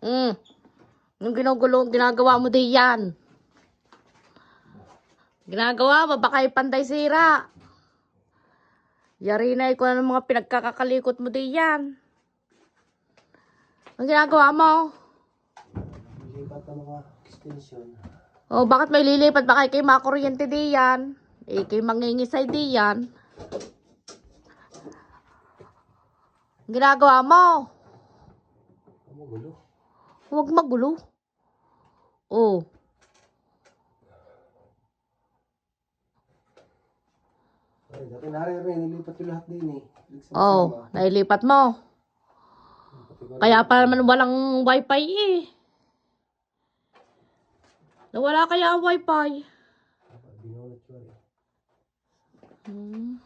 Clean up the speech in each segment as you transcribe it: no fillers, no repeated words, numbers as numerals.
Yung ginugulo, ginagawa mo di yan. Ginagawa mo, baka ipanday sira. Yari na ikaw ng mga pinagkakakalikot mo di yan. Ang ginagawa mo? Lilipat ng mga extension. Oh, bakit may lilipat? Baka kayo makuryente di yan. Kayo mangingisay di yan. Ang ginagawa mo? Magulo. Huwag magulo. Oh. Ay, dati naririnig, nilipat yung lahat din eh. Oh, nailipat mo. Kaya pa naman walang wifi eh. Nawala kaya ang wifi. Binulot yun Hmm.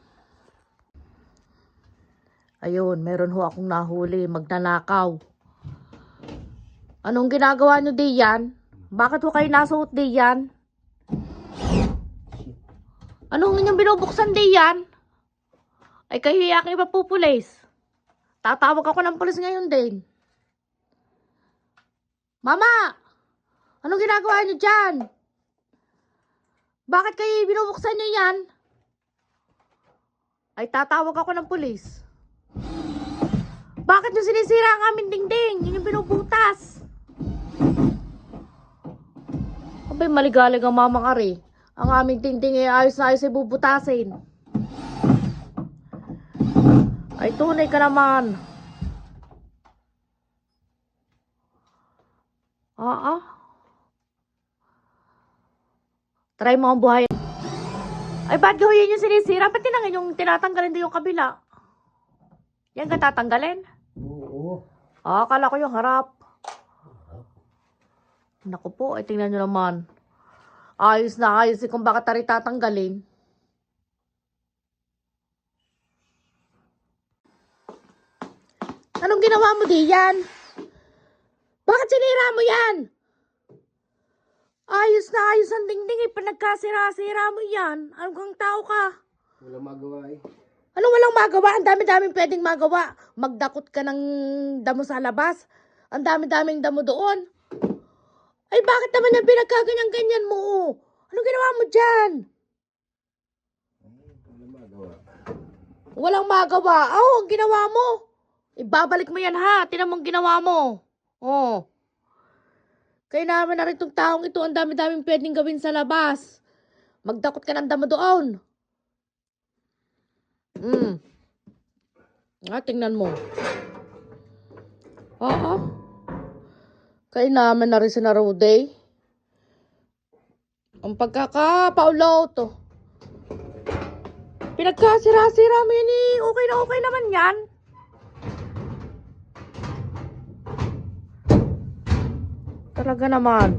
Ayun, meron ho akong nahuli, magnanakaw. Anong ginagawa nyo diyan? Bakit ho kayo nasuot diyan? Anong inyong binubuksan diyan? Ay kayo yaking ipapupulis. Tatawag ako ng pulis ngayon din. Mama! Anong ginagawa nyo dyan? Bakit kayo binubuksan nyo yan? Ay tatawag ako ng pulis. Bakit nyo sinisira ang aming dingding? Yun yung binubutas. Abay, maligalig ang mamang ari. Ang aming dingding ay ayos na ayos ay bubutasin. Ay, tunay ka naman. Try mo ang buhay. Ay, ba't gawin yung sinisira? Ba't tinangin yung tinatanggalin din yung kabila? Yan ka tatanggalin? Oo. Akala ko yung harap. Naku po, ay tingnan nyo naman. Ayos na ayos kung bakit tari tatanggalin. Anong ginawa mo diyan? Bakit sinira mo yan? Ayos na ayos ang dingding eh. Pinagkasira-sira mo yan. Anong kang tao ka? Walang magawa eh. Anong walang magawa? Ang dami-daming pwedeng magawa. Magdakot ka ng damo sa labas. Ang dami-daming damo doon. Ay, bakit naman yung pinagkaganyan-ganyan mo? Anong ginawa mo dyan? Walang magawa. Walang magawa. Oh, ang ginawa mo. Ibabalik mo yan ha. Tinan mong ginawa mo. Oh. Kaya naman na rin itong taong ito. Ang dami-daming pwedeng gawin sa labas. Magdakot ka ng damo doon. Tingnan mo. Oo. Kaya naman na rin sa Naruday. Ang pagkakapaulo to. Pinagkasira-sira mo yun eh. Okay na okay naman yan. Talaga naman.